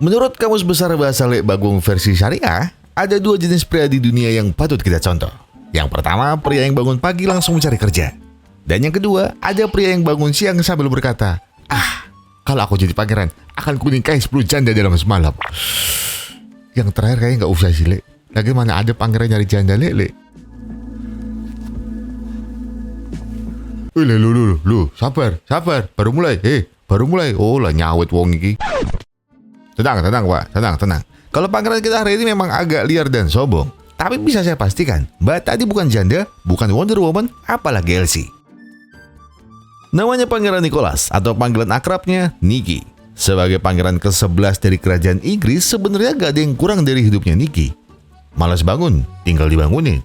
Menurut Kamus Besar Bahasa Lek Bagong versi Syariah, ada dua jenis pria di dunia yang patut kita contoh. Yang pertama, pria yang bangun pagi langsung mencari kerja. Dan yang kedua, ada pria yang bangun siang sambil berkata, kalau aku jadi pangeran, akan kunikahi 10 janda dalam semalam. Yang terakhir kayaknya nggak usah sih, Lek. Lagi mana ada pangeran nyari janda, Lek. Lu, sabar, baru mulai. Oh lah nyawet wong iki. Tenang, Pak, tenang. Kalau pangeran kita hari ini memang agak liar dan sombong, tapi bisa saya pastikan, Mbak tadi bukan janda, bukan Wonder Woman, apalagi Elsie. Namanya Pangeran Nicholas atau panggilan akrabnya Nicky. Sebagai pangeran ke-11 dari kerajaan Inggris, sebenarnya gak ada yang kurang dari hidupnya Nicky. Malas bangun, tinggal dibangunin.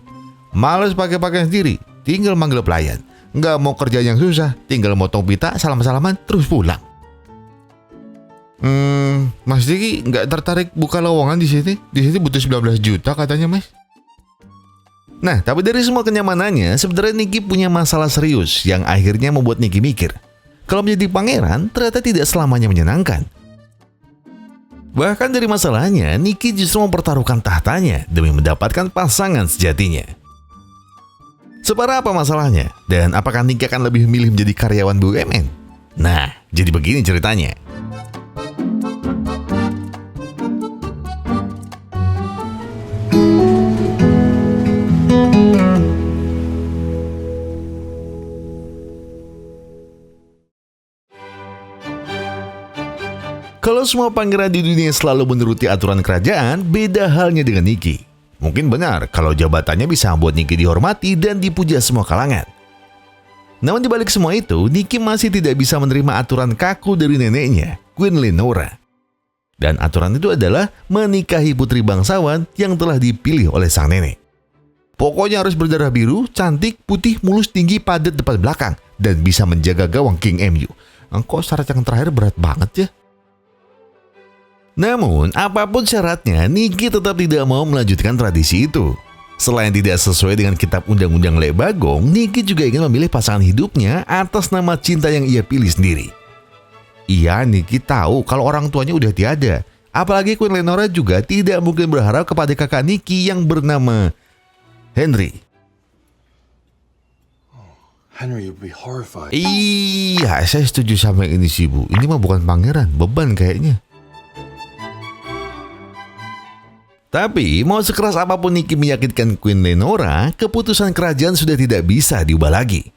Malas pakai pakaian sendiri, tinggal manggil pelayan. Nggak mau kerja yang susah, tinggal motong pita, salam-salaman, terus pulang. Mas Diki nggak tertarik buka lowongan di sini? Di sini butuh 19 juta katanya, Mas. Nah, tapi dari semua kenyamanannya, sebenarnya Nicky punya masalah serius yang akhirnya membuat Nicky mikir. Kalau menjadi pangeran, ternyata tidak selamanya menyenangkan. Bahkan dari masalahnya, Nicky justru mempertaruhkan tahtanya demi mendapatkan pasangan sejatinya. Separah apa masalahnya? Dan apakah Nicky akan lebih memilih menjadi karyawan BUMN? Nah, jadi begini ceritanya. Kalau semua pangeran di dunia selalu menuruti aturan kerajaan, beda halnya dengan Nicky. Mungkin benar kalau jabatannya bisa membuat Nicky dihormati dan dipuja semua kalangan. Namun dibalik semua itu, Nicky masih tidak bisa menerima aturan kaku dari neneknya, Queen Lenora. Dan aturan itu adalah menikahi putri bangsawan yang telah dipilih oleh sang nenek. Pokoknya harus berdarah biru, cantik, putih, mulus, tinggi, padat depan belakang, dan bisa menjaga gawang King MU. Kok syarat yang terakhir berat banget ya? Namun, apapun syaratnya, Nicky tetap tidak mau melanjutkan tradisi itu. Selain tidak sesuai dengan kitab undang-undang Lek Bagong, Nicky juga ingin memilih pasangan hidupnya atas nama cinta yang ia pilih sendiri. Iya, Nicky tahu kalau orang tuanya udah tiada. Apalagi Queen Lenora juga tidak mungkin berharap kepada kakak Nicky yang bernama Henry. Henry would be horrified. Iya, saya setuju sama yang ini sih, Bu. Ini mah bukan pangeran, beban kayaknya. Tapi, mau sekeras apapun Nicky meyakinkan Queen Lenora, keputusan kerajaan sudah tidak bisa diubah lagi.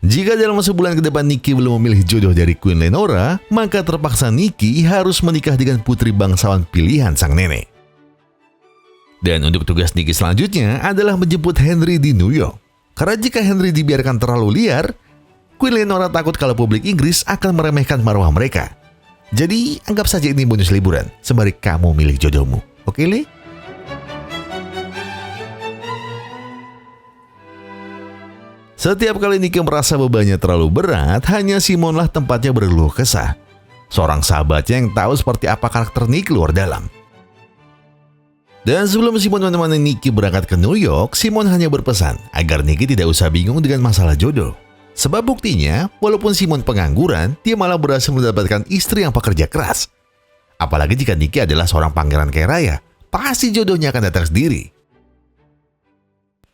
Jika dalam sebulan ke depan Nicky belum memilih jodoh dari Queen Lenora, maka terpaksa Nicky harus menikah dengan putri bangsawan pilihan sang nenek. Dan untuk tugas Nicky selanjutnya adalah menjemput Henry di New York. Karena jika Henry dibiarkan terlalu liar, Queen Lenora takut kalau publik Inggris akan meremehkan marwah mereka. Jadi, anggap saja ini bonus liburan, sembari kamu milih jodohmu. Oke, Li? Setiap kali Nicky merasa bebannya terlalu berat, hanya Simon lah tempatnya berkeluh kesah. Seorang sahabatnya yang tahu seperti apa karakter Nicky luar dalam. Dan sebelum Simon menemani Nicky berangkat ke New York, Simon hanya berpesan agar Nicky tidak usah bingung dengan masalah jodoh. Sebab buktinya, walaupun Simon pengangguran, dia malah berhasil mendapatkan istri yang pekerja keras. Apalagi jika Nicky adalah seorang pangeran kaya raya, pasti jodohnya akan datang sendiri.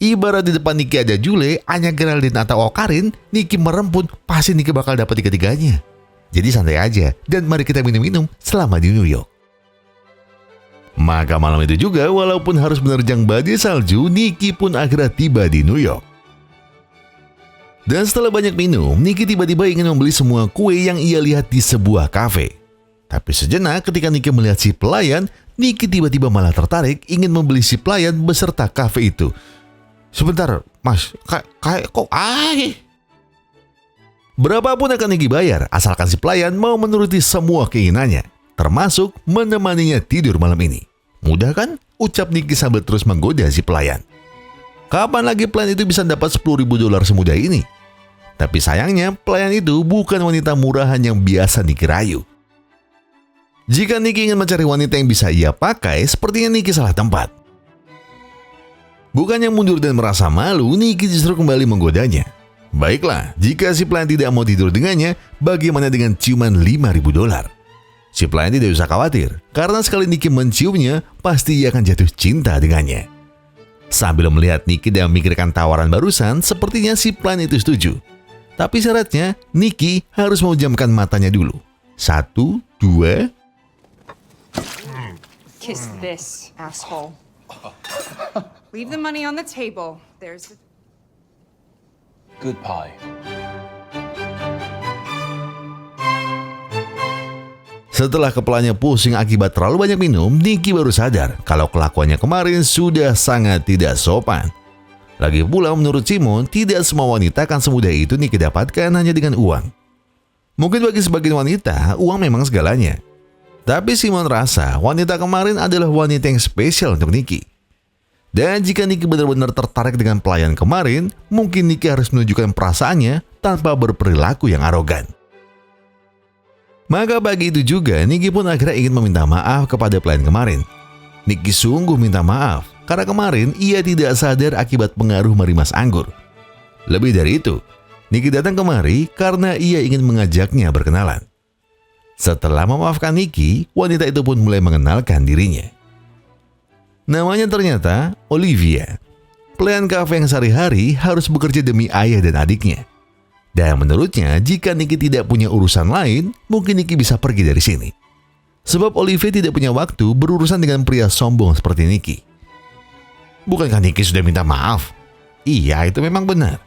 Ibarat di depan Nicky ada Jule, Anya Geraldine atau Okarin, Nicky merempun, pasti Nicky bakal dapat tiga-tiganya. Jadi santai aja, dan mari kita minum-minum selama di New York. Maka malam itu juga, walaupun harus menerjang badai salju, Nicky pun akhirnya tiba di New York. Dan setelah banyak minum, Nicky tiba-tiba ingin membeli semua kue yang ia lihat di sebuah kafe. Tapi sejenak ketika Nicky melihat si pelayan, Nicky tiba-tiba malah tertarik ingin membeli si pelayan beserta kafe itu. Sebentar, Mas, kayak kok berapapun akan Nicky bayar, asalkan si pelayan mau menuruti semua keinginannya, termasuk menemaninya tidur malam ini. Mudah kan? Ucap Nicky sambil terus menggoda si pelayan. Kapan lagi pelayan itu bisa dapat $10.000 semudah ini? Tapi sayangnya, pelayan itu bukan wanita murahan yang biasa Nicky rayu. Jika Nicky ingin mencari wanita yang bisa ia pakai, sepertinya Nicky salah tempat. Bukannya mundur dan merasa malu, Nicky justru kembali menggodanya. Baiklah, jika si pelayan tidak mau tidur dengannya, bagaimana dengan ciuman $5.000? Si pelayan tidak usah khawatir, karena sekali Nicky menciumnya, pasti ia akan jatuh cinta dengannya. Sambil melihat Nicky dan memikirkan tawaran barusan, sepertinya si pelayan itu setuju. Tapi syaratnya, Nicky harus memejamkan matanya dulu. 1, 2... Kiss this, asshole. Leave the money on the table. There's the... Good pie. Setelah kepalanya pusing akibat terlalu banyak minum, Nicky baru sadar kalau kelakuannya kemarin sudah sangat tidak sopan. Lagi pula menurut Simon, tidak semua wanita akan semudah itu Nicky dapatkan hanya dengan uang. Mungkin bagi sebagian wanita, uang memang segalanya. Tapi Simon rasa wanita kemarin adalah wanita yang spesial untuk Nicky. Dan jika Nicky benar-benar tertarik dengan pelayan kemarin, mungkin Nicky harus menunjukkan perasaannya tanpa berperilaku yang arogan. Maka pagi itu juga, Nicky pun akhirnya ingin meminta maaf kepada pelayan kemarin. Nicky sungguh minta maaf, karena kemarin ia tidak sadar akibat pengaruh merimas anggur. Lebih dari itu, Nicky datang kemari karena ia ingin mengajaknya berkenalan. Setelah memaafkan Nicky, wanita itu pun mulai mengenalkan dirinya. Namanya ternyata Olivia, pelayan kafe yang sehari-hari harus bekerja demi ayah dan adiknya. Dan menurutnya, jika Nicky tidak punya urusan lain, mungkin Nicky bisa pergi dari sini. Sebab Olivia tidak punya waktu berurusan dengan pria sombong seperti Nicky. Bukankah Nicky sudah minta maaf? Iya, itu memang benar.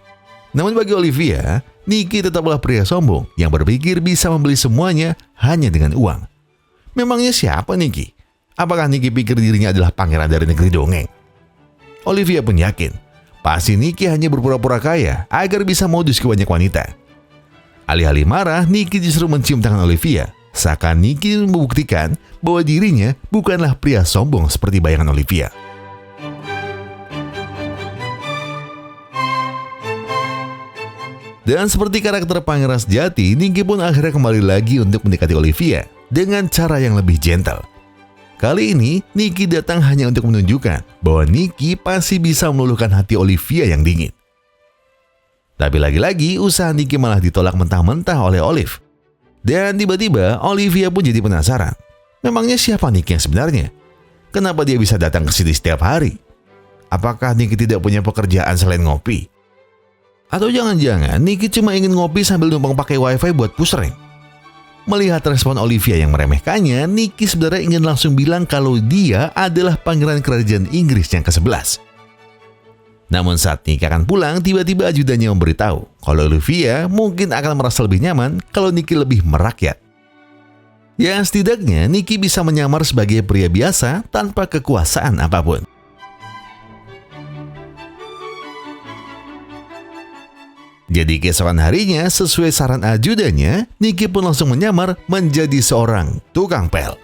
Namun bagi Olivia, Nicky tetaplah pria sombong yang berpikir bisa membeli semuanya hanya dengan uang. Memangnya siapa Nicky? Apakah Nicky pikir dirinya adalah pangeran dari negeri dongeng? Olivia pun yakin, pasti Nicky hanya berpura-pura kaya agar bisa modus ke banyak wanita. Alih-alih marah, Nicky justru mencium tangan Olivia. Seakan Nicky membuktikan bahwa dirinya bukanlah pria sombong seperti bayangan Olivia. Dan seperti karakter pangeran sejati, Nicky pun akhirnya kembali lagi untuk mendekati Olivia dengan cara yang lebih gentle. Kali ini, Nicky datang hanya untuk menunjukkan bahwa Nicky pasti bisa meluluhkan hati Olivia yang dingin. Tapi lagi-lagi, usaha Nicky malah ditolak mentah-mentah oleh Olive. Dan tiba-tiba, Olivia pun jadi penasaran. Memangnya siapa Nicky yang sebenarnya? Kenapa dia bisa datang ke sini setiap hari? Apakah Nicky tidak punya pekerjaan selain ngopi? Atau jangan-jangan Nicky cuma ingin ngopi sambil numpang pakai wifi buat pusreng? Melihat respon Olivia yang meremehkannya, Nicky sebenarnya ingin langsung bilang kalau dia adalah pangeran kerajaan Inggris yang ke-11. Namun saat Nicky akan pulang, tiba-tiba ajudannya memberitahu kalau Olivia mungkin akan merasa lebih nyaman kalau Nicky lebih merakyat. Ya, setidaknya Nicky bisa menyamar sebagai pria biasa tanpa kekuasaan apapun. Jadi keesokan harinya, sesuai saran ajudannya, Nicky pun langsung menyamar menjadi seorang tukang pel.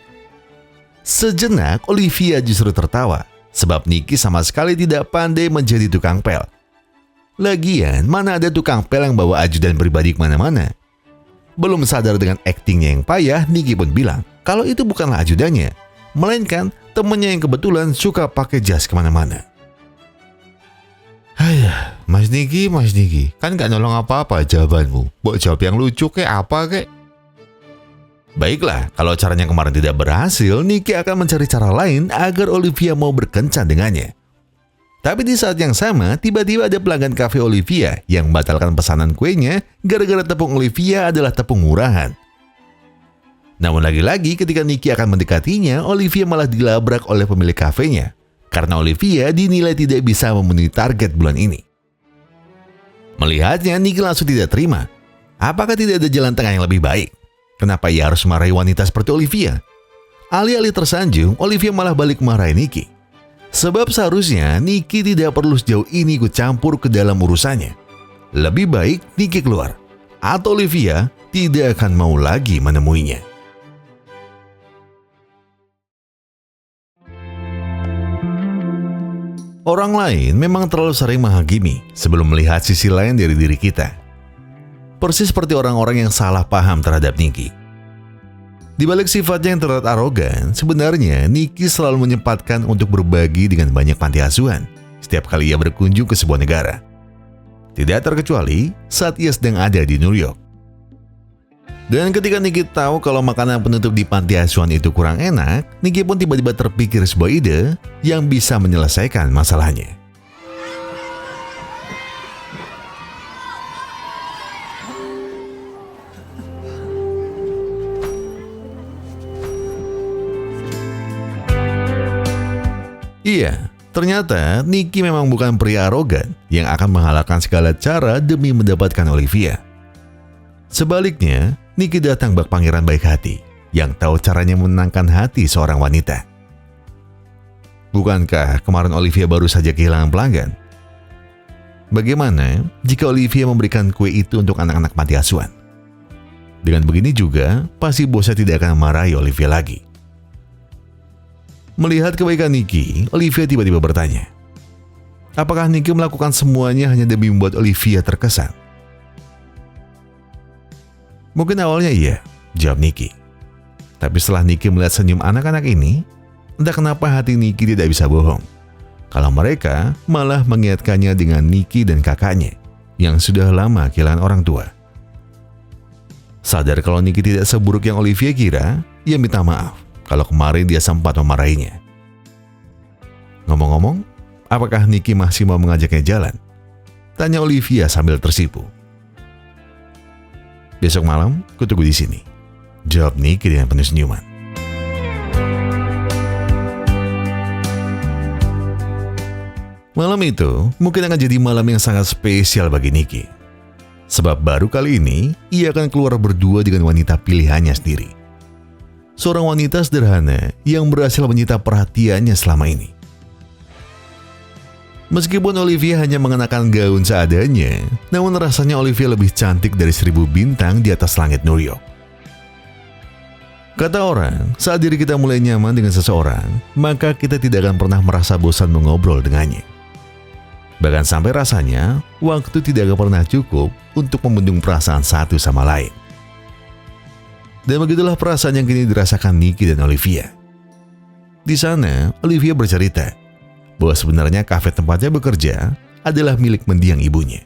Sejenak, Olivia justru tertawa, sebab Nicky sama sekali tidak pandai menjadi tukang pel. Lagian, mana ada tukang pel yang bawa ajudan pribadi kemana-mana? Belum sadar dengan aktingnya yang payah, Nicky pun bilang kalau itu bukanlah ajudannya, melainkan temannya yang kebetulan suka pakai jas kemana-mana. Hayah, Mas Nicky, kan gak nolong apa-apa jawabanmu. Buat jawab yang lucu kayak apa kek? Baiklah, kalau caranya kemarin tidak berhasil, Nicky akan mencari cara lain agar Olivia mau berkencan dengannya. Tapi di saat yang sama, tiba-tiba ada pelanggan kafe Olivia yang membatalkan pesanan kuenya gara-gara tepung Olivia adalah tepung murahan. Namun lagi-lagi ketika Nicky akan mendekatinya, Olivia malah dilabrak oleh pemilik kafenya. Karena Olivia dinilai tidak bisa memenuhi target bulan ini. Melihatnya, Nicky langsung tidak terima. Apakah tidak ada jalan tengah yang lebih baik? Kenapa ia harus marahi wanita seperti Olivia? Alih-alih tersanjung, Olivia malah balik marahi Nicky. Sebab seharusnya Nicky tidak perlu sejauh ini ikut campur ke dalam urusannya. Lebih baik Nicky keluar, atau Olivia tidak akan mau lagi menemuinya. Orang lain memang terlalu sering menghakimi sebelum melihat sisi lain dari diri kita. Persis seperti orang-orang yang salah paham terhadap Nicky. Di balik sifatnya yang terlihat arogan, sebenarnya Nicky selalu menyempatkan untuk berbagi dengan banyak panti asuhan setiap kali ia berkunjung ke sebuah negara. Tidak terkecuali saat ia sedang ada di New York. Dan ketika Nicky tahu kalau makanan penutup di panti asuhan itu kurang enak, Nicky pun tiba-tiba terpikir sebuah ide yang bisa menyelesaikan masalahnya. Iya, ternyata Nicky memang bukan pria arogan yang akan menghalalkan segala cara demi mendapatkan Olivia. Sebaliknya, Nicky datang bak pangeran baik hati yang tahu caranya menenangkan hati seorang wanita. Bukankah kemarin Olivia baru saja kehilangan pelanggan? Bagaimana jika Olivia memberikan kue itu untuk anak-anak panti asuhan? Dengan begini juga, pasti bosnya tidak akan memarahi Olivia lagi. Melihat kebaikan Nicky, Olivia tiba-tiba bertanya, apakah Nicky melakukan semuanya hanya demi membuat Olivia terkesan? Mungkin awalnya iya, jawab Nicky. Tapi setelah Nicky melihat senyum anak-anak ini, entah kenapa hati Nicky tidak bisa bohong. Kalau mereka malah mengingatkannya dengan Nicky dan kakaknya yang sudah lama kehilangan orang tua. Sadar kalau Nicky tidak seburuk yang Olivia kira, ia minta maaf kalau kemarin dia sempat memarahinya. Ngomong-ngomong, apakah Nicky masih mau mengajaknya jalan? Tanya Olivia sambil tersipu. Besok malam, kutunggu di sini, jawab Nicky dengan penuh senyuman. Malam itu mungkin akan jadi malam yang sangat spesial bagi Nicky. Sebab baru kali ini, ia akan keluar berdua dengan wanita pilihannya sendiri. Seorang wanita sederhana yang berhasil menyita perhatiannya selama ini. Meskipun Olivia hanya mengenakan gaun seadanya, namun rasanya Olivia lebih cantik dari 1000 bintang di atas langit New York. Kata orang, saat diri kita mulai nyaman dengan seseorang, maka kita tidak akan pernah merasa bosan mengobrol dengannya. Bahkan sampai rasanya, waktu tidak akan pernah cukup untuk membendung perasaan satu sama lain. Dan begitulah perasaan yang kini dirasakan Nicky dan Olivia. Di sana, Olivia bercerita bahwa sebenarnya kafe tempatnya bekerja adalah milik mendiang ibunya.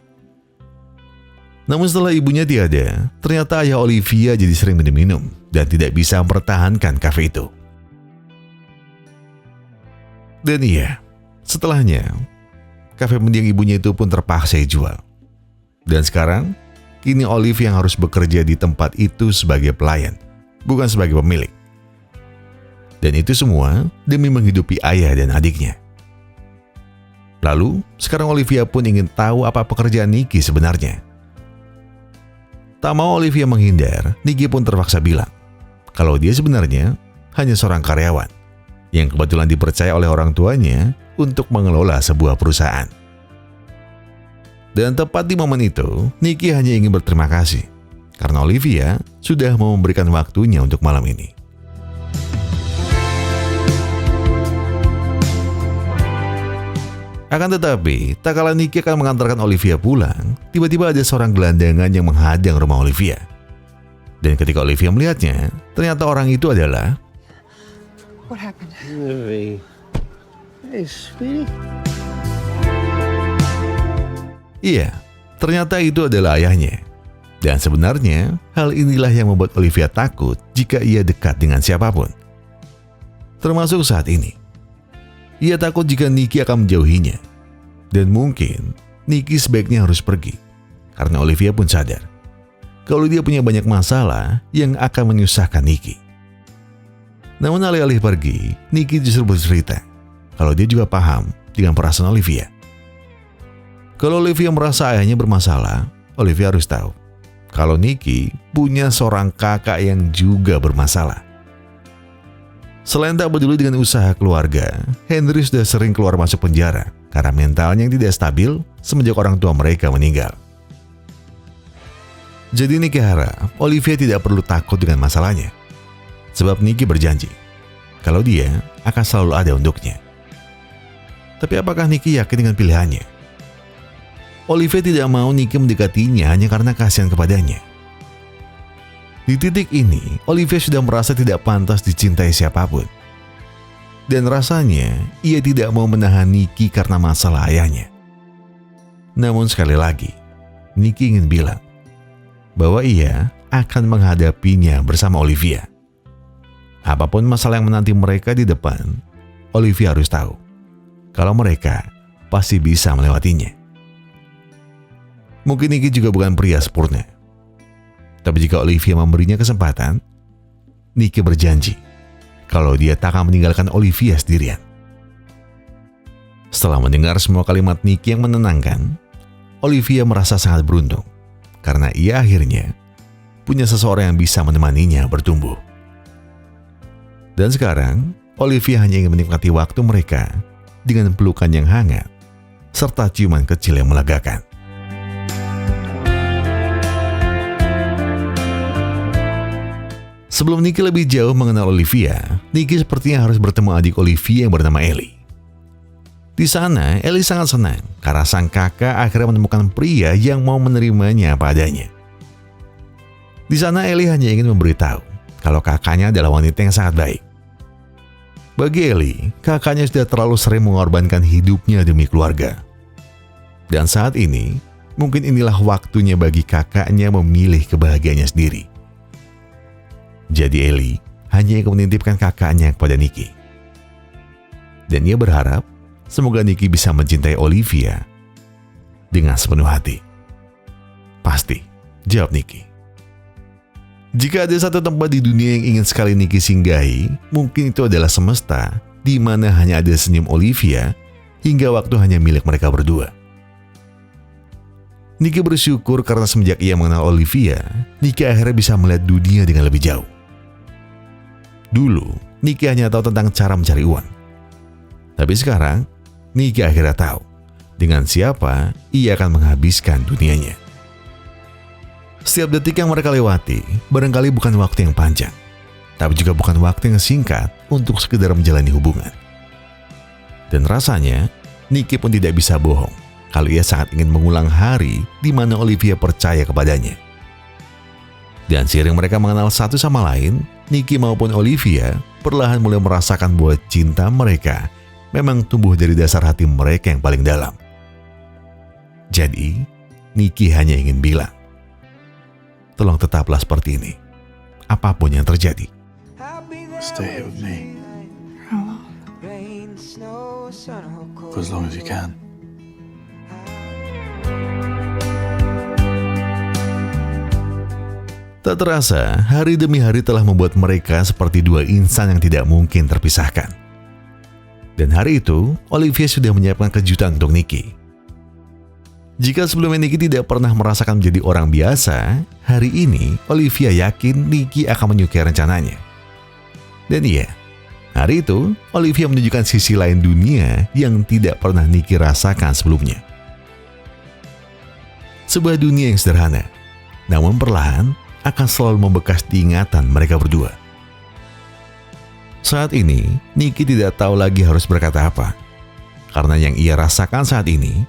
Namun setelah ibunya tiada, ternyata ayah Olivia jadi sering minum dan tidak bisa mempertahankan kafe itu. Dan iya, setelahnya, kafe mendiang ibunya itu pun terpaksa dijual. Dan sekarang, kini Olivia yang harus bekerja di tempat itu sebagai pelayan, bukan sebagai pemilik. Dan itu semua demi menghidupi ayah dan adiknya. Lalu, sekarang Olivia pun ingin tahu apa pekerjaan Nicky sebenarnya. Tak mau Olivia menghindar, Nicky pun terpaksa bilang kalau dia sebenarnya hanya seorang karyawan yang kebetulan dipercaya oleh orang tuanya untuk mengelola sebuah perusahaan. Dan tepat di momen itu, Nicky hanya ingin berterima kasih karena Olivia sudah mau memberikan waktunya untuk malam ini. Akan tetapi, tak kala Nicky akan mengantarkan Olivia pulang, tiba-tiba ada seorang gelandangan yang menghadang rumah Olivia. Dan ketika Olivia melihatnya, ternyata orang itu adalah... What happened? Hey, sweetie. Iya, ternyata itu adalah ayahnya. Dan sebenarnya, hal inilah yang membuat Olivia takut jika ia dekat dengan siapapun. Termasuk saat ini. Ia takut jika Nicky akan menjauhinya. Dan mungkin Nicky sebaiknya harus pergi. Karena Olivia pun sadar kalau dia punya banyak masalah yang akan menyusahkan Nicky. Namun alih-alih pergi, Nicky justru bercerita kalau dia juga paham dengan perasaan Olivia. Kalau Olivia merasa ayahnya bermasalah, Olivia harus tahu kalau Nicky punya seorang kakak yang juga bermasalah. Selain tak peduli dengan usaha keluarga, Henry sudah sering keluar masuk penjara karena mentalnya yang tidak stabil semenjak orang tua mereka meninggal. Jadi Nicky harap Olivia tidak perlu takut dengan masalahnya. Sebab Nicky berjanji kalau dia akan selalu ada untuknya. Tapi apakah Nicky yakin dengan pilihannya? Olivia tidak mau Nicky mendekatinya hanya karena kasihan kepadanya. Di titik ini, Olivia sudah merasa tidak pantas dicintai siapapun. Dan rasanya, ia tidak mau menahan Nicky karena masalah ayahnya. Namun sekali lagi, Nicky ingin bilang bahwa ia akan menghadapinya bersama Olivia. Apapun masalah yang menanti mereka di depan, Olivia harus tahu kalau mereka pasti bisa melewatinya. Mungkin Nicky juga bukan pria sempurna. Tapi jika Olivia memberinya kesempatan, Nicky berjanji kalau dia tak akan meninggalkan Olivia sendirian. Setelah mendengar semua kalimat Nicky yang menenangkan, Olivia merasa sangat beruntung karena ia akhirnya punya seseorang yang bisa menemaninya bertumbuh. Dan sekarang, Olivia hanya ingin menikmati waktu mereka dengan pelukan yang hangat serta ciuman kecil yang melegakan. Sebelum Nicky lebih jauh mengenal Olivia, Nicky sepertinya harus bertemu adik Olivia yang bernama Ellie. Di sana, Ellie sangat senang karena sang kakak akhirnya menemukan pria yang mau menerimanya apa adanya. Di sana, Ellie hanya ingin memberitahu kalau kakaknya adalah wanita yang sangat baik. Bagi Ellie, kakaknya sudah terlalu sering mengorbankan hidupnya demi keluarga. Dan saat ini, mungkin inilah waktunya bagi kakaknya memilih kebahagiaannya sendiri. Jadi Ellie hanya ingin menitipkan kakaknya kepada Nicky. Dan ia berharap semoga Nicky bisa mencintai Olivia dengan sepenuh hati. Pasti, jawab Nicky. Jika ada satu tempat di dunia yang ingin sekali Nicky singgahi, mungkin itu adalah semesta, di mana hanya ada senyum Olivia hingga waktu hanya milik mereka berdua. Nicky bersyukur karena semenjak ia mengenal Olivia, Nicky akhirnya bisa melihat dunia dengan lebih jauh. Dulu, Nicky hanya tahu tentang cara mencari uang. Tapi sekarang, Nicky akhirnya tahu dengan siapa ia akan menghabiskan dunianya. Setiap detik yang mereka lewati, barangkali bukan waktu yang panjang, tapi juga bukan waktu yang singkat untuk sekedar menjalani hubungan. Dan rasanya, Nicky pun tidak bisa bohong kalau ia sangat ingin mengulang hari di mana Olivia percaya kepadanya. Dan seiring mereka mengenal satu sama lain, Nicky maupun Olivia perlahan mulai merasakan bahwa cinta mereka memang tumbuh dari dasar hati mereka yang paling dalam. Jadi, Nicky hanya ingin bilang, tolong tetaplah seperti ini, apapun yang terjadi. Stay here with me. For as long as you can. Tak terasa, hari demi hari telah membuat mereka seperti dua insan yang tidak mungkin terpisahkan. Dan hari itu, Olivia sudah menyiapkan kejutan untuk Nicky. Jika sebelumnya Nicky tidak pernah merasakan menjadi orang biasa, hari ini Olivia yakin Nicky akan menyukai rencananya. Dan iya, hari itu Olivia menunjukkan sisi lain dunia yang tidak pernah Nicky rasakan sebelumnya. Sebuah dunia yang sederhana, namun perlahan akan selalu membekas di ingatan mereka berdua. Saat ini, Nicky tidak tahu lagi harus berkata apa, karena yang ia rasakan saat ini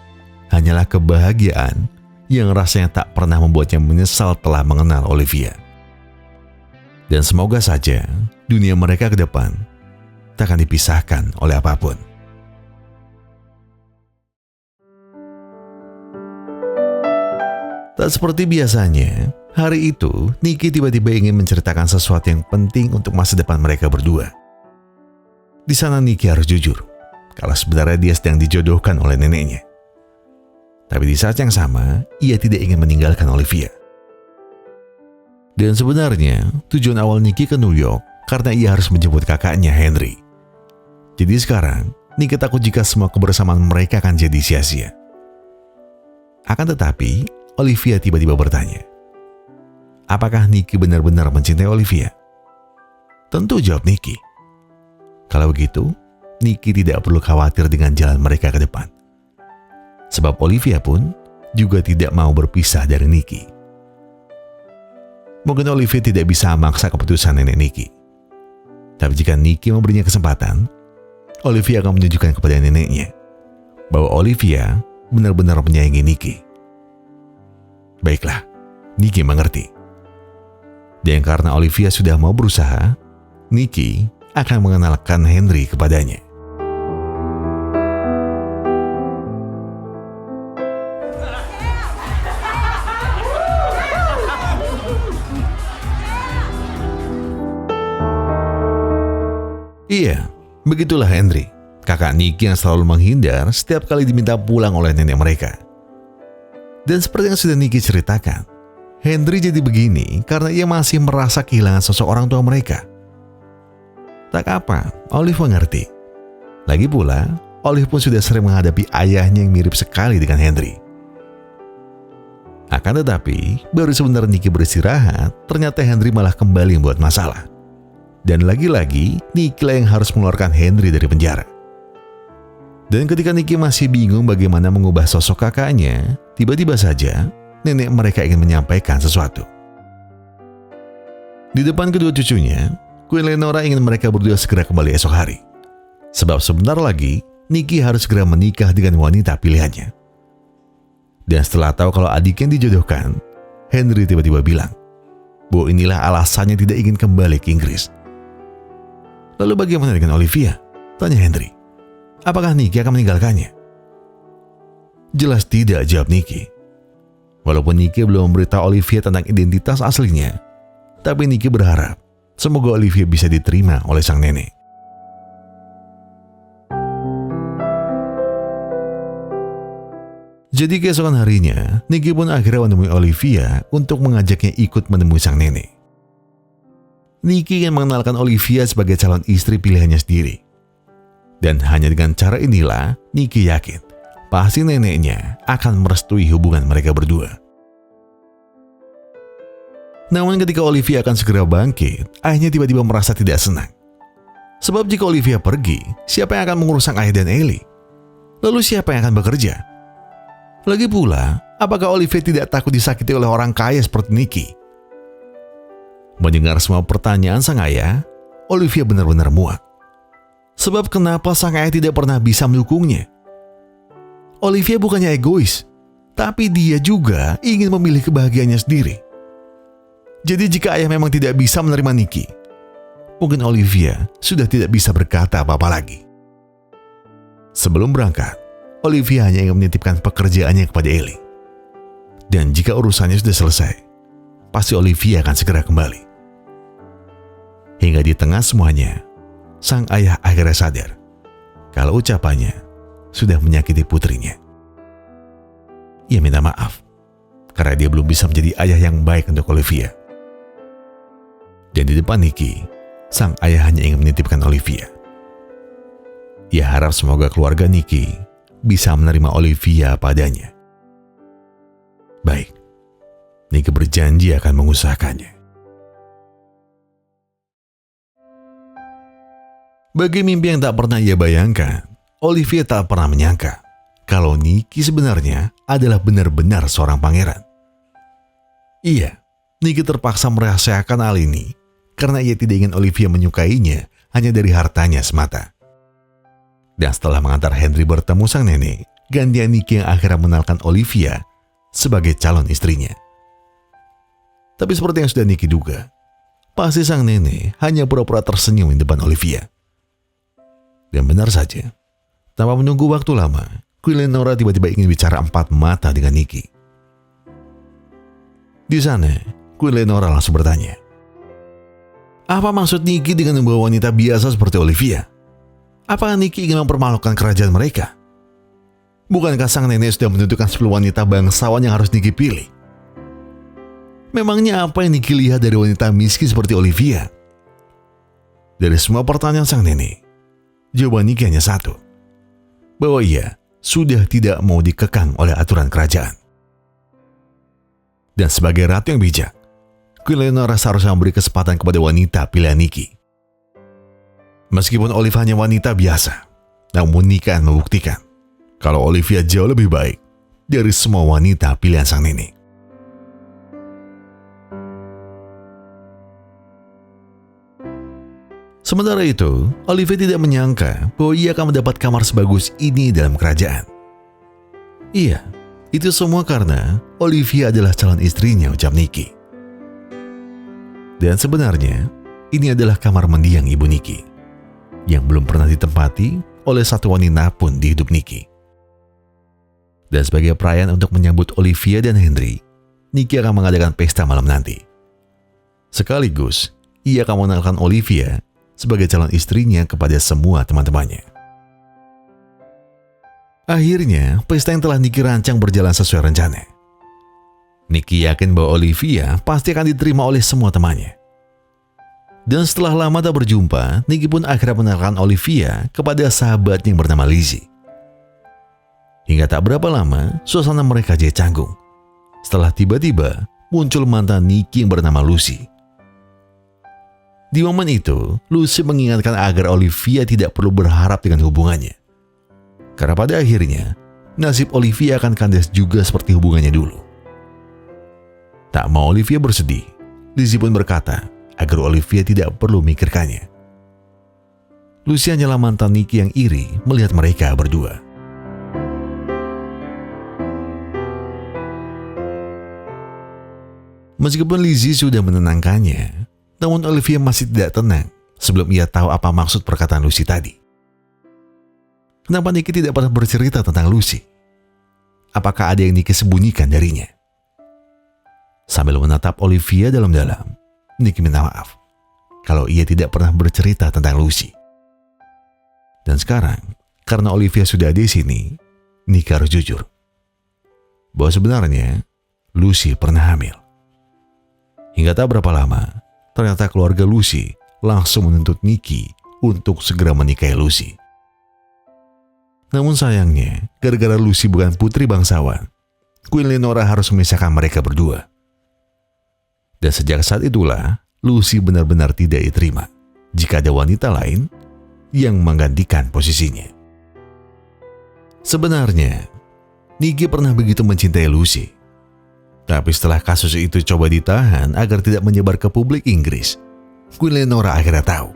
hanyalah kebahagiaan yang rasanya tak pernah membuatnya menyesal telah mengenal Olivia. Dan semoga saja dunia mereka ke depan tak akan dipisahkan oleh apapun. Tak seperti biasanya, hari itu Nicky tiba-tiba ingin menceritakan sesuatu yang penting untuk masa depan mereka berdua. Di sana Nicky harus jujur, kalau sebenarnya dia sedang dijodohkan oleh neneknya. Tapi di saat yang sama, ia tidak ingin meninggalkan Olivia. Dan sebenarnya, tujuan awal Nicky ke New York karena ia harus menjemput kakaknya Henry. Jadi sekarang, Nicky takut jika semua kebersamaan mereka akan jadi sia-sia. Akan tetapi, Olivia tiba-tiba bertanya, apakah Nicky benar-benar mencintai Olivia? Tentu, jawab Nicky. Kalau begitu, Nicky tidak perlu khawatir dengan jalan mereka ke depan. Sebab Olivia pun juga tidak mau berpisah dari Nicky. Mungkin Olivia tidak bisa memaksa keputusan nenek Nicky. Tapi jika Nicky memberinya kesempatan, Olivia akan menunjukkan kepada neneknya bahwa Olivia benar-benar menyayangi Nicky. Baiklah, Nicky mengerti. Dan karena Olivia sudah mau berusaha, Nicky akan mengenalkan Henry kepadanya. Iya, begitulah Henry, kakak Nicky yang selalu menghindar setiap kali diminta pulang oleh nenek mereka. Dan seperti yang sudah Nicky ceritakan, Henry jadi begini karena ia masih merasa kehilangan sosok orang tua mereka. Tak apa, Olive mengerti. Lagi pula, Olive pun sudah sering menghadapi ayahnya yang mirip sekali dengan Henry. Akan tetapi, baru sebentar Nicky beristirahat, ternyata Henry malah kembali membuat masalah. Dan lagi-lagi, Nicky lah yang harus mengeluarkan Henry dari penjara. Dan ketika Nicky masih bingung bagaimana mengubah sosok kakaknya, tiba-tiba saja nenek mereka ingin menyampaikan sesuatu. Di depan kedua cucunya, Queen Leonora ingin mereka berdua segera kembali esok hari. Sebab sebentar lagi, Nicky harus segera menikah dengan wanita pilihannya. Dan setelah tahu kalau adiknya dijodohkan, Henry tiba-tiba bilang bahwa inilah alasannya tidak ingin kembali ke Inggris. Lalu bagaimana dengan Olivia? Tanya Henry. Apakah Nicky akan meninggalkannya? Jelas tidak, jawab Nicky. Walaupun Nicky belum memberitahu Olivia tentang identitas aslinya, tapi Nicky berharap semoga Olivia bisa diterima oleh sang nenek. Jadi keesokan harinya, Nicky pun akhirnya menemui Olivia untuk mengajaknya ikut menemui sang nenek. Nicky ingin mengenalkan Olivia sebagai calon istri pilihannya sendiri. Dan hanya dengan cara inilah, Nicky yakin pasti neneknya akan merestui hubungan mereka berdua. Namun ketika Olivia akan segera bangkit, ayahnya tiba-tiba merasa tidak senang. Sebab jika Olivia pergi, siapa yang akan mengurus sang ayah dan Ellie? Lalu siapa yang akan bekerja? Lagi pula, apakah Olivia tidak takut disakiti oleh orang kaya seperti Nicky? Mendengar semua pertanyaan sang ayah, Olivia benar-benar muak. Sebab kenapa sang ayah tidak pernah bisa mendukungnya? Olivia bukannya egois, tapi dia juga ingin memilih kebahagiaannya sendiri. Jadi jika ayah memang tidak bisa menerima Nicky, mungkin Olivia sudah tidak bisa berkata apa-apa lagi. Sebelum berangkat, Olivia hanya ingin menitipkan pekerjaannya kepada Ellie. Dan jika urusannya sudah selesai, pasti Olivia akan segera kembali. Hingga di tengah semuanya, sang ayah akhirnya sadar kalau ucapannya sudah menyakiti putrinya. Ia minta maaf karena dia belum bisa menjadi ayah yang baik untuk Olivia. Dan di depan Nicky, sang ayah hanya ingin menitipkan Olivia. Ia harap semoga keluarga Nicky bisa menerima Olivia padanya. Baik, Nicky berjanji akan mengusahakannya. Bagi mimpi yang tak pernah ia bayangkan, Olivia tak pernah menyangka kalau Nicky sebenarnya adalah benar-benar seorang pangeran. Iya, Nicky terpaksa merahasiakan hal ini karena ia tidak ingin Olivia menyukainya hanya dari hartanya semata. Dan setelah mengantar Henry bertemu sang nenek, gantian Nicky yang akhirnya mengenalkan Olivia sebagai calon istrinya. Tapi seperti yang sudah Nicky duga, pasti sang nenek hanya pura-pura tersenyum di depan Olivia. Dan benar saja, tanpa menunggu waktu lama, Queen Leonora tiba-tiba ingin bicara empat mata dengan Nicky. Di sana, Queen Leonora langsung bertanya, apa maksud Nicky dengan membawa wanita biasa seperti Olivia? Apakah Nicky ingin mempermalukan kerajaan mereka? Bukankah sang nenek sudah menentukan 10 wanita bangsawan yang harus Nicky pilih? Memangnya apa yang Nicky lihat dari wanita miskin seperti Olivia? Dari semua pertanyaan sang nenek, jawaban Nicky hanya satu, bahwa ia sudah tidak mau dikekang oleh aturan kerajaan. Dan sebagai ratu yang bijak, Queen Leonora seharusnya memberi kesempatan kepada wanita pilihan Nicky. Meskipun Olivia hanya wanita biasa, namun Nicky akan membuktikan kalau Olivia jauh lebih baik dari semua wanita pilihan sang nenek. Sementara itu, Olivia tidak menyangka bahwa ia akan mendapat kamar sebagus ini dalam kerajaan. Iya, itu semua karena Olivia adalah calon istrinya, ucap Nicky. Dan sebenarnya, ini adalah kamar mendiang ibu Nicky yang belum pernah ditempati oleh satu wanita pun di hidup Nicky. Dan sebagai perayaan untuk menyambut Olivia dan Henry, Nicky akan mengadakan pesta malam nanti. Sekaligus, ia akan mengenalkan Olivia sebagai calon istrinya kepada semua teman-temannya. Akhirnya, pesta yang telah Nicky rancang berjalan sesuai rencana. Nicky yakin bahwa Olivia pasti akan diterima oleh semua temannya. Dan setelah lama tak berjumpa, Nicky pun akhirnya mengenalkan Olivia kepada sahabatnya yang bernama Lizzie. Hingga tak berapa lama, suasana mereka jadi canggung. Setelah tiba-tiba muncul mantan Nicky yang bernama Lucy. Di momen itu, Lucy mengingatkan agar Olivia tidak perlu berharap dengan hubungannya. Karena pada akhirnya, nasib Olivia akan kandas juga seperti hubungannya dulu. Tak mau Olivia bersedih, Lizzie pun berkata agar Olivia tidak perlu memikirkannya. Lucy hanyalah mantan Nicky yang iri melihat mereka berdua. Meskipun Lizzie sudah menenangkannya, namun Olivia masih tidak tenang sebelum ia tahu apa maksud perkataan Lucy tadi. Kenapa Nicky tidak pernah bercerita tentang Lucy? Apakah ada yang Nicky sembunyikan darinya? Sambil menatap Olivia dalam-dalam, Nicky minta maaf kalau ia tidak pernah bercerita tentang Lucy. Dan sekarang, karena Olivia sudah ada di sini, Nicky harus jujur bahwa sebenarnya Lucy pernah hamil. Hingga tak berapa lama, ternyata keluarga Lucy langsung menuntut Nicky untuk segera menikahi Lucy. Namun sayangnya, gara-gara Lucy bukan putri bangsawan, Queen Leonora harus memisahkan mereka berdua. Dan sejak saat itulah, Lucy benar-benar tidak diterima jika ada wanita lain yang menggantikan posisinya. Sebenarnya, Nicky pernah begitu mencintai Lucy. Tapi setelah kasus itu coba ditahan agar tidak menyebar ke publik Inggris, Queen Leonora akhirnya tahu.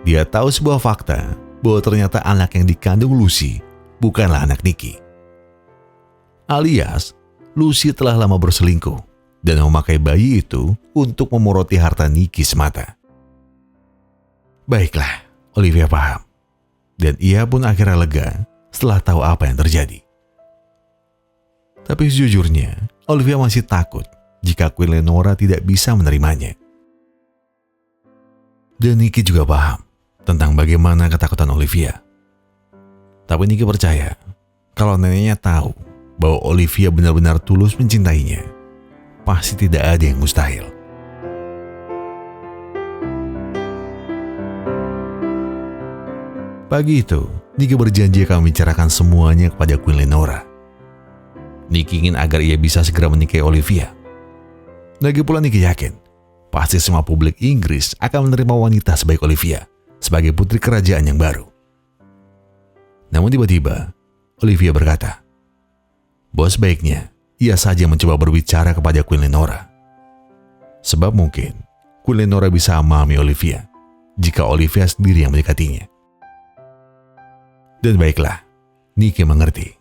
Dia tahu sebuah fakta bahwa ternyata anak yang dikandung Lucy bukanlah anak Nicky. Alias, Lucy telah lama berselingkuh dan memakai bayi itu untuk memoroti harta Nicky semata. Baiklah, Olivia paham. Dan ia pun akhirnya lega setelah tahu apa yang terjadi. Tapi sejujurnya, Olivia masih takut jika Queen Leonora tidak bisa menerimanya. Dan Nicky juga paham tentang bagaimana ketakutan Olivia. Tapi Nicky percaya kalau neneknya tahu bahwa Olivia benar-benar tulus mencintainya, pasti tidak ada yang mustahil. Pagi itu, Nicky berjanji akan membicarakan semuanya kepada Queen Leonora. Nicky ingin agar ia bisa segera menikahi Olivia. Lagi pula Nicky yakin, pasti semua publik Inggris akan menerima wanita sebaik Olivia sebagai putri kerajaan yang baru. Namun tiba-tiba, Olivia berkata, bahwa sebaiknya ia saja mencoba berbicara kepada Queen Leonora. Sebab mungkin Queen Leonora bisa memahami Olivia jika Olivia sendiri yang mendekatinya. Dan baiklah, Nicky mengerti.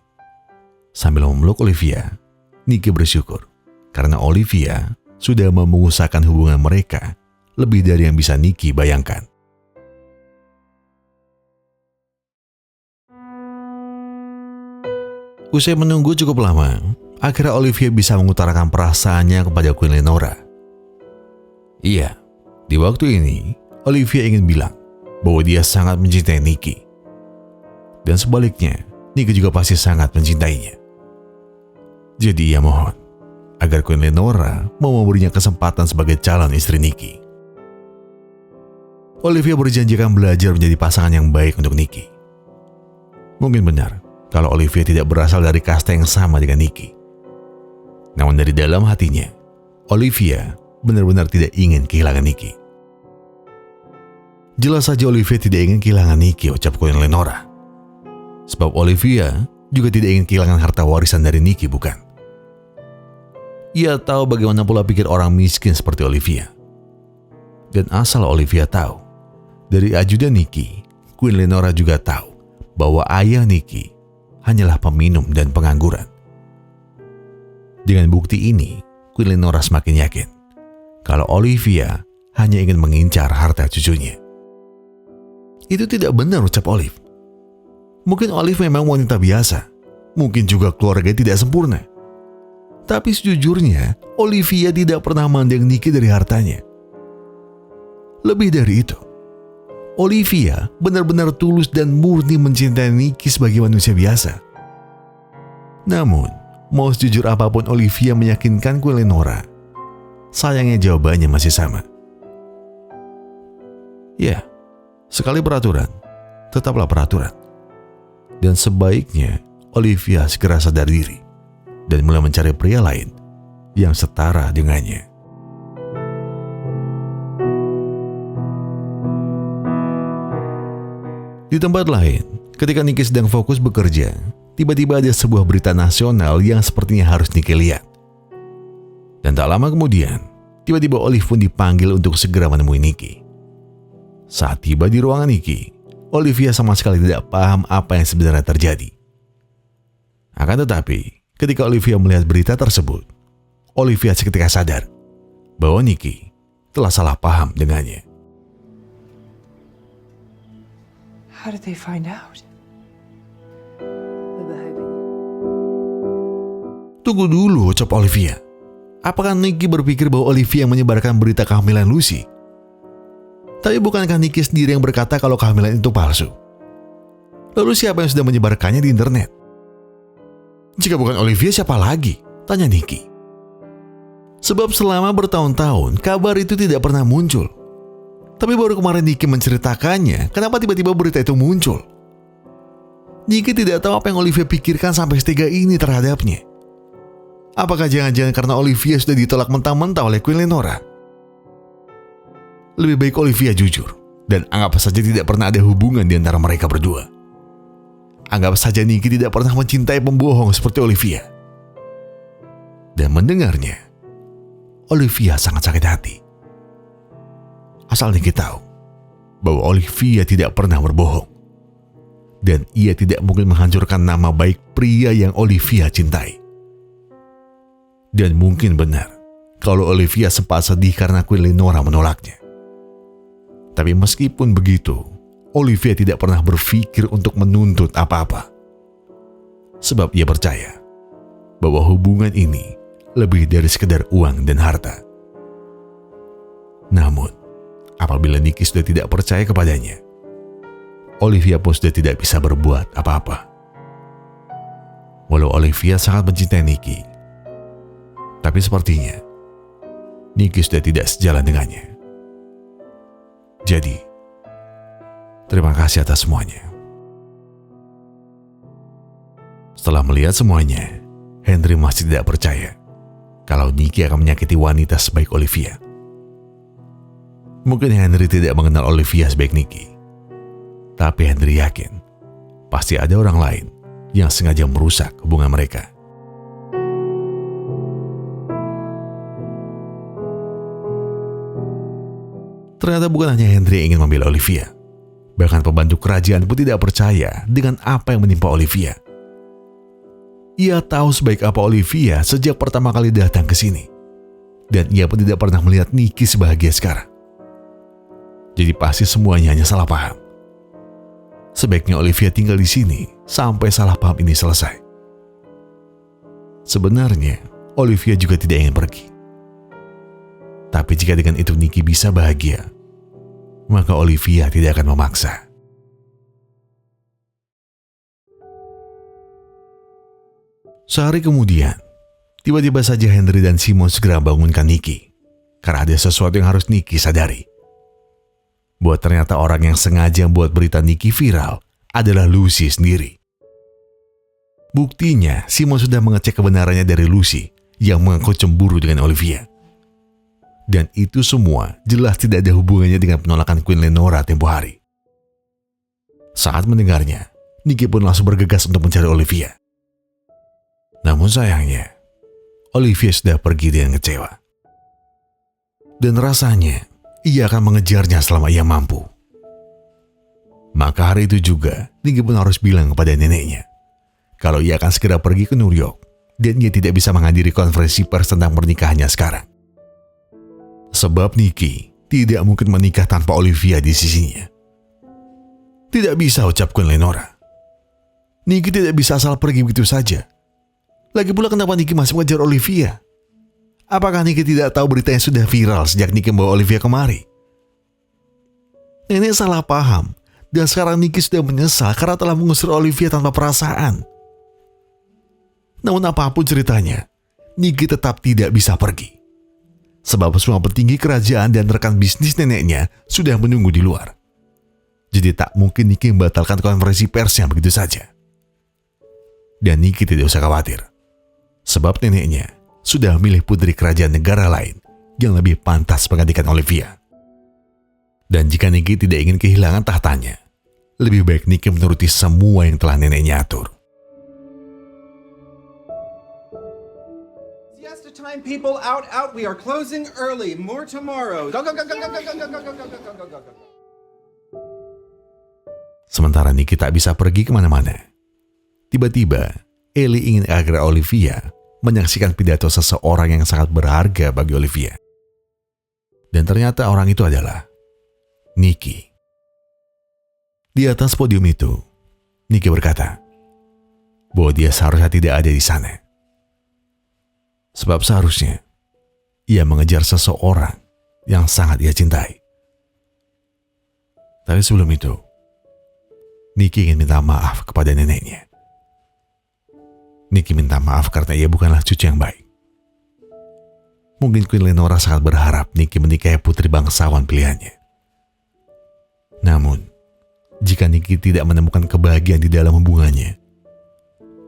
Sambil memeluk Olivia, Nicky bersyukur karena Olivia sudah mengusahakan hubungan mereka lebih dari yang bisa Nicky bayangkan. Usai menunggu cukup lama, akhirnya Olivia bisa mengutarakan perasaannya kepada Queen Leonora. Iya, di waktu ini, Olivia ingin bilang bahwa dia sangat mencintai Nicky. Dan sebaliknya, Nicky juga pasti sangat mencintainya. Jadi ia mohon agar Queen Leonora mau memberinya kesempatan sebagai calon istri Nicky. Olivia berjanji akan belajar menjadi pasangan yang baik untuk Nicky. Mungkin benar kalau Olivia tidak berasal dari kasta yang sama dengan Nicky. Namun dari dalam hatinya, Olivia benar-benar tidak ingin kehilangan Nicky. Jelas saja Olivia tidak ingin kehilangan Nicky, ucap Queen Leonora. Sebab Olivia juga tidak ingin kehilangan harta warisan dari Nicky, bukan? Ia tahu bagaimana pula pikir orang miskin seperti Olivia. Dan asal Olivia tahu, dari ajudan Nicky, Queen Leonora juga tahu bahwa ayah Nicky hanyalah peminum dan pengangguran. Dengan bukti ini, Queen Leonora semakin yakin kalau Olivia hanya ingin mengincar harta cucunya. Itu tidak benar, ucap Olive. Mungkin Olive memang wanita biasa, mungkin juga keluarga tidak sempurna. Tapi sejujurnya, Olivia tidak pernah mandang Nicky dari hartanya. Lebih dari itu, Olivia benar-benar tulus dan murni mencintai Nicky sebagai manusia biasa. Namun, mau sejujur apapun Olivia meyakinkan Queen Lenora, sayangnya jawabannya masih sama. Ya, sekali peraturan, tetaplah peraturan. Dan sebaiknya Olivia segera sadar diri dan mulai mencari pria lain yang setara dengannya. Di tempat lain, ketika Nicky sedang fokus bekerja, tiba-tiba ada sebuah berita nasional yang sepertinya harus Nicky lihat. Dan tak lama kemudian, tiba-tiba Olive pun dipanggil untuk segera menemui Nicky. Saat tiba di ruangan Nicky, Olivia sama sekali tidak paham apa yang sebenarnya terjadi. Akan tetapi, ketika Olivia melihat berita tersebut, Olivia seketika sadar bahwa Nicky telah salah paham dengannya. How did they find out? Tunggu dulu, ucap Olivia. Apakah Nicky berpikir bahwa Olivia yang menyebarkan berita kehamilan Lucy? Tapi bukankah Nicky sendiri yang berkata kalau kehamilan itu palsu? Lalu siapa yang sudah menyebarkannya di internet? Jika bukan Olivia, siapa lagi? Tanya Nicky. Sebab selama bertahun-tahun, kabar itu tidak pernah muncul. Tapi baru kemarin Nicky menceritakannya, kenapa tiba-tiba berita itu muncul? Nicky tidak tahu apa yang Olivia pikirkan sampai setega ini terhadapnya. Apakah jangan-jangan karena Olivia sudah ditolak mentah-mentah oleh Queen Lenora? Lebih baik Olivia jujur dan anggap saja tidak pernah ada hubungan di antara mereka berdua. Anggap saja Nicky tidak pernah mencintai pembohong seperti Olivia. Dan mendengarnya, Olivia sangat sakit hati. Asal Nicky tahu bahwa Olivia tidak pernah berbohong. Dan ia tidak mungkin menghancurkan nama baik pria yang Olivia cintai. Dan mungkin benar kalau Olivia sempat sedih karena Queen Lenora menolaknya. Tapi meskipun begitu, Olivia tidak pernah berpikir untuk menuntut apa-apa. Sebab ia percaya bahwa hubungan ini lebih dari sekedar uang dan harta. Namun, apabila Nicky sudah tidak percaya kepadanya, Olivia pun sudah tidak bisa berbuat apa-apa. Walau Olivia sangat mencintai Nicky, tapi sepertinya Nicky sudah tidak sejalan dengannya. Jadi, terima kasih atas semuanya. Setelah melihat semuanya, Henry masih tidak percaya kalau Nicky akan menyakiti wanita sebaik Olivia. Mungkin Henry tidak mengenal Olivia sebaik Nicky, tapi Henry yakin pasti ada orang lain yang sengaja merusak hubungan mereka. Ternyata bukan hanya Henry yang ingin membela Olivia. Bahkan pembantu kerajaan pun tidak percaya dengan apa yang menimpa Olivia. Ia tahu sebaik apa Olivia sejak pertama kali datang ke sini. Dan ia pun tidak pernah melihat Nicky sebahagia sekarang. Jadi pasti semuanya hanya salah paham. Sebaiknya Olivia tinggal di sini sampai salah paham ini selesai. Sebenarnya, Olivia juga tidak ingin pergi. Tapi jika dengan itu Nicky bisa bahagia, maka Olivia tidak akan memaksa. Sehari kemudian, tiba-tiba saja Henry dan Simon segera bangunkan Nicky. Karena ada sesuatu yang harus Nicky sadari. Bahwa ternyata orang yang sengaja membuat berita Nicky viral adalah Lucy sendiri. Buktinya, Simon sudah mengecek kebenarannya dari Lucy yang mengaku cemburu dengan Olivia. Dan itu semua jelas tidak ada hubungannya dengan penolakan Queen Lenora tempo hari. Saat mendengarnya, Nicky pun langsung bergegas untuk mencari Olivia. Namun sayangnya, Olivia sudah pergi dengan kecewa. Dan rasanya, ia akan mengejarnya selama ia mampu. Maka hari itu juga, Nicky pun harus bilang kepada neneknya kalau ia akan segera pergi ke New York dan ia tidak bisa menghadiri konferensi pers tentang pernikahannya sekarang. Sebab Nicky tidak mungkin menikah tanpa Olivia di sisinya. Tidak bisa, ucap Queen Lenora. Nicky tidak bisa asal pergi begitu saja. Lagi pula kenapa Nicky masih mengejar Olivia? Apakah Nicky tidak tahu berita yang sudah viral sejak Nicky membawa Olivia kemari? Nenek salah paham, dan sekarang Nicky sudah menyesal karena telah mengusir Olivia tanpa perasaan. Namun apapun ceritanya, Nicky tetap tidak bisa pergi. Sebab semua petinggi kerajaan dan rekan bisnis neneknya sudah menunggu di luar. Jadi tak mungkin Nicky membatalkan konferensi persnya begitu saja. Dan Nicky tidak usah khawatir. Sebab neneknya sudah memilih putri kerajaan negara lain yang lebih pantas menggantikan Olivia. Dan jika Nicky tidak ingin kehilangan tahtanya, lebih baik Nicky menuruti semua yang telah neneknya atur. Siesta time, people, out. We are closing early. More tomorrow. Go. Sementara Nicky tak bisa pergi kemana-mana. Tiba-tiba, Ellie ingin agar Olivia menyaksikan pidato seseorang yang sangat berharga bagi Olivia. Dan ternyata orang itu adalah Nicky. Di atas podium itu, Nicky berkata bahwa dia seharusnya tidak ada di sana. Sebab seharusnya ia mengejar seseorang yang sangat ia cintai. Tapi sebelum itu, Nicky ingin minta maaf kepada neneknya. Nicky minta maaf karena ia bukanlah cucu yang baik. Mungkin Queen Lenora sangat berharap Nicky menikahi putri bangsawan pilihannya. Namun, jika Nicky tidak menemukan kebahagiaan di dalam hubungannya,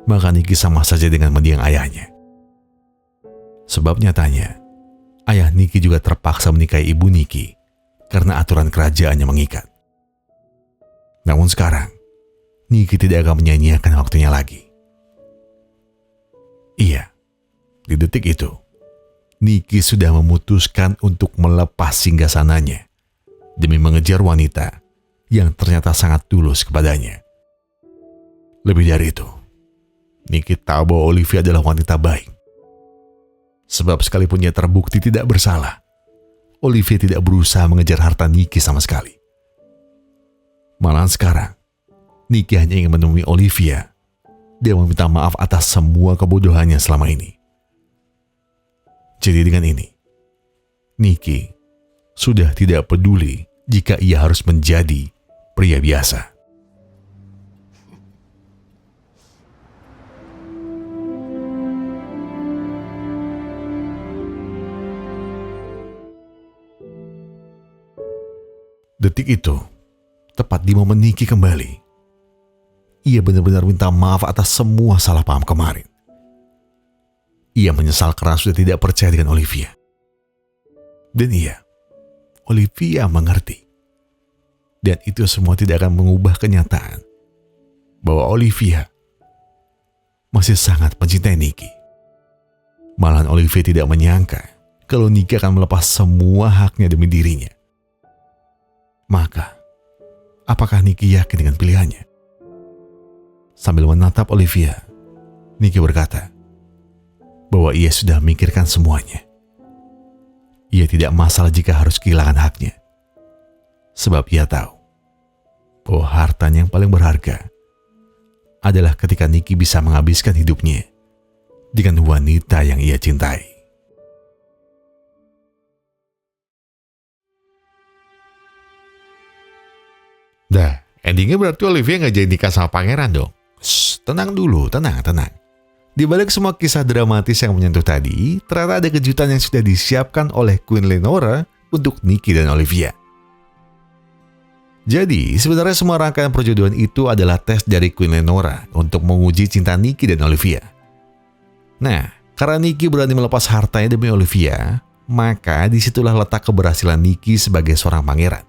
maka Nicky sama saja dengan mendiang ayahnya. Sebab nyatanya, ayah Nicky juga terpaksa menikahi ibu Nicky karena aturan kerajaannya mengikat. Namun sekarang, Nicky tidak akan menyanyiakan waktunya lagi. Iya, di detik itu, Nicky sudah memutuskan untuk melepas singgasananya demi mengejar wanita yang ternyata sangat tulus kepadanya. Lebih dari itu, Nicky tahu bahwa Olivia adalah wanita baik. Sebab sekalipun ia terbukti tidak bersalah, Olivia tidak berusaha mengejar harta Nicky sama sekali. Malahan sekarang, Nicky hanya ingin menemui Olivia dan meminta maaf atas semua kebodohannya selama ini. Jadi dengan ini, Nicky sudah tidak peduli jika ia harus menjadi pria biasa. Detik itu, tepat di momen Nicky kembali, ia benar-benar minta maaf atas semua salah paham kemarin. Ia menyesal karena sudah tidak percaya dengan Olivia. Dan Olivia mengerti. Dan itu semua tidak akan mengubah kenyataan bahwa Olivia masih sangat mencintai Nicky. Malahan Olivia tidak menyangka kalau Nicky akan melepas semua haknya demi dirinya. Maka, apakah Nicky yakin dengan pilihannya? Sambil menatap Olivia, Nicky berkata bahwa ia sudah memikirkan semuanya. Ia tidak masalah jika harus kehilangan haknya. Sebab ia tahu bahwa hartanya yang paling berharga adalah ketika Nicky bisa menghabiskan hidupnya dengan wanita yang ia cintai. Dah, endingnya berarti Olivia nggak jadi nikah sama pangeran dong. Shh, tenang dulu, tenang. Di balik semua kisah dramatis yang menyentuh tadi, ternyata ada kejutan yang sudah disiapkan oleh Queen Lenora untuk Nicky dan Olivia. Jadi, sebenarnya semua rangkaian perjodohan itu adalah tes dari Queen Lenora untuk menguji cinta Nicky dan Olivia. Nah, karena Nicky berani melepas hartanya demi Olivia, maka disitulah letak keberhasilan Nicky sebagai seorang pangeran.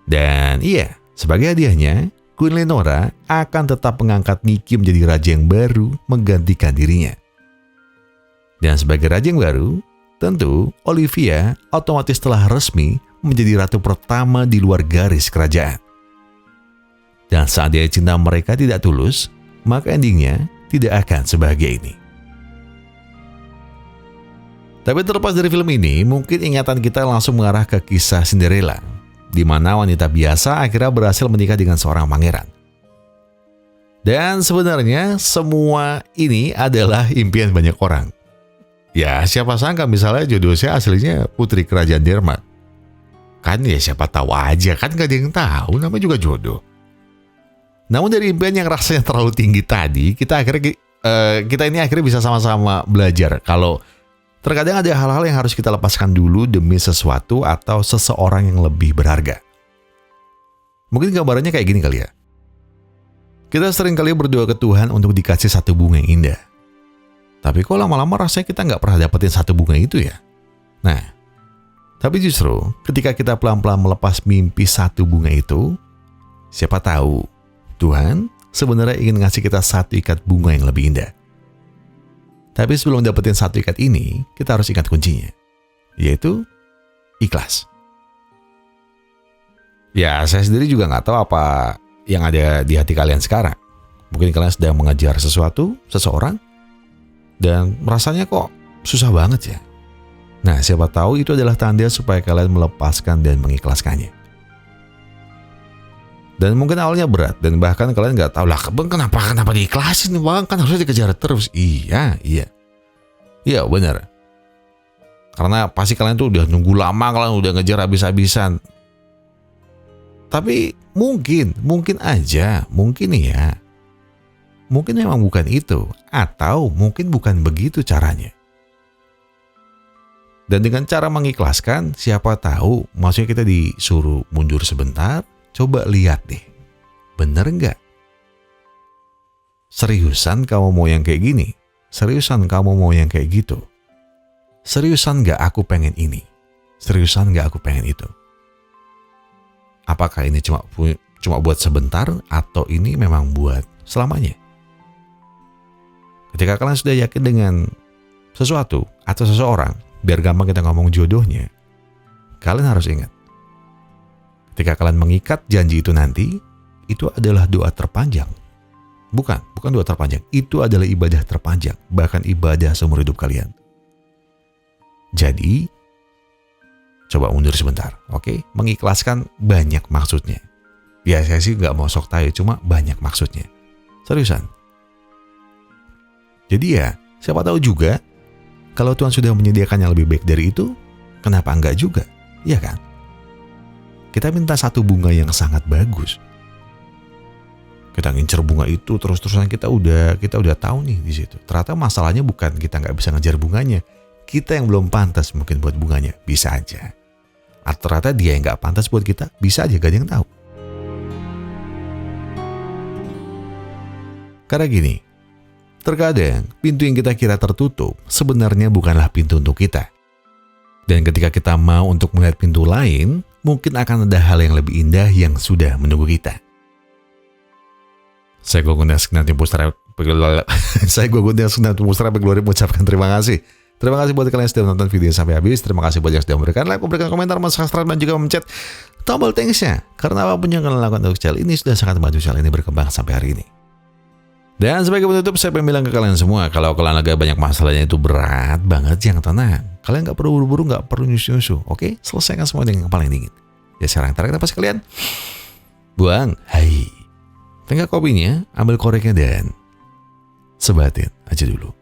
Dan sebagai hadiahnya, Queen Lenora akan tetap mengangkat Nicky menjadi raja yang baru menggantikan dirinya. Dan sebagai raja yang baru, tentu Olivia otomatis telah resmi menjadi ratu pertama di luar garis kerajaan. Dan saat dia cinta mereka tidak tulus, maka endingnya tidak akan sebahagia ini. Tapi terlepas dari film ini, mungkin ingatan kita langsung mengarah ke kisah Cinderella, di mana wanita biasa akhirnya berhasil menikah dengan seorang pangeran. Dan sebenarnya semua ini adalah impian banyak orang. Ya, siapa sangka misalnya jodohnya aslinya putri kerajaan Denmark. Kan ya siapa tahu aja, kan gak ada yang tahu, namanya juga jodoh. Namun dari impian yang rasanya terlalu tinggi tadi, kita ini akhirnya bisa sama-sama belajar kalau terkadang ada hal-hal yang harus kita lepaskan dulu demi sesuatu atau seseorang yang lebih berharga. Mungkin gambarannya kayak gini kali ya. Kita sering kali berdoa ke Tuhan untuk dikasih satu bunga yang indah. Tapi kok lama-lama rasanya kita nggak pernah dapetin satu bunga itu ya? Nah, tapi justru ketika kita pelan-pelan melepas mimpi satu bunga itu, siapa tahu Tuhan sebenarnya ingin ngasih kita satu ikat bunga yang lebih indah. Tapi sebelum dapetin satu ikat ini, kita harus ingat kuncinya, yaitu ikhlas. Ya, saya sendiri juga nggak tahu apa yang ada di hati kalian sekarang. Mungkin kalian sedang mengejar sesuatu, seseorang, dan rasanya kok susah banget ya. Nah, siapa tahu itu adalah tanda supaya kalian melepaskan dan mengikhlaskannya. Dan mungkin awalnya berat, dan bahkan kalian nggak tahu lah, bang kenapa diikhlasin bang, kan harusnya dikejar terus. Iya benar. Karena pasti kalian tuh udah nunggu lama, kalian udah ngejar habis-habisan. Tapi mungkin memang bukan itu, atau mungkin bukan begitu caranya. Dan dengan cara mengikhlaskan, siapa tahu, maksudnya kita disuruh mundur sebentar, coba lihat deh, bener nggak? Seriusan kamu mau yang kayak gini? Seriusan kamu mau yang kayak gitu? Seriusan nggak aku pengen ini? Seriusan nggak aku pengen itu? Apakah ini cuma buat sebentar atau ini memang buat selamanya? Ketika kalian sudah yakin dengan sesuatu atau seseorang, biar gampang kita ngomong jodohnya, kalian harus ingat, ketika kalian mengikat janji itu nanti, itu adalah doa terpanjang. Bukan doa terpanjang, itu adalah ibadah terpanjang, bahkan ibadah seumur hidup kalian. Jadi, coba mundur sebentar, oke? Mengikhlaskan banyak maksudnya. Ya, saya sih nggak mau sok tahu, cuma banyak maksudnya. Seriusan. Jadi ya, siapa tahu juga, kalau Tuhan sudah menyediakan yang lebih baik dari itu, kenapa enggak juga? Iya kan? Kita minta satu bunga yang sangat bagus. Kita ngincer bunga itu terus-terusan, kita udah tahu nih di situ. Ternyata masalahnya bukan kita nggak bisa ngejar bunganya, kita yang belum pantas mungkin buat bunganya, bisa aja. Atau ternyata dia yang nggak pantas buat kita, bisa aja, gak ada yang tahu. Karena gini, terkadang pintu yang kita kira tertutup sebenarnya bukanlah pintu untuk kita. Dan ketika kita mau untuk melihat pintu lain, mungkin akan ada hal yang lebih indah yang sudah menunggu kita. Saya Gogun Segenap Tim Pustra Beglori mengucapkan terima kasih. Terima kasih buat kalian yang sudah menonton video sampai habis. Terima kasih buat yang sudah memberikan like, memberikan komentar, subscribe, dan juga mencet tombol thanks-nya. Karena apapun yang kalian lakukan untuk channel ini sudah sangat membantu channel ini berkembang sampai hari ini. Dan sebagai penutup, saya pengen bilang ke kalian semua, kalau kalian lagi banyak masalahnya itu berat banget, yang tenang. Kalian nggak perlu buru-buru, nggak perlu nyusu-nyusu, oke? Selesaikan semua dengan yang paling dingin. Ya sekarang, tarik nafas kalian. Buang, hai. Tengah kopinya, ambil koreknya dan sebatin aja dulu.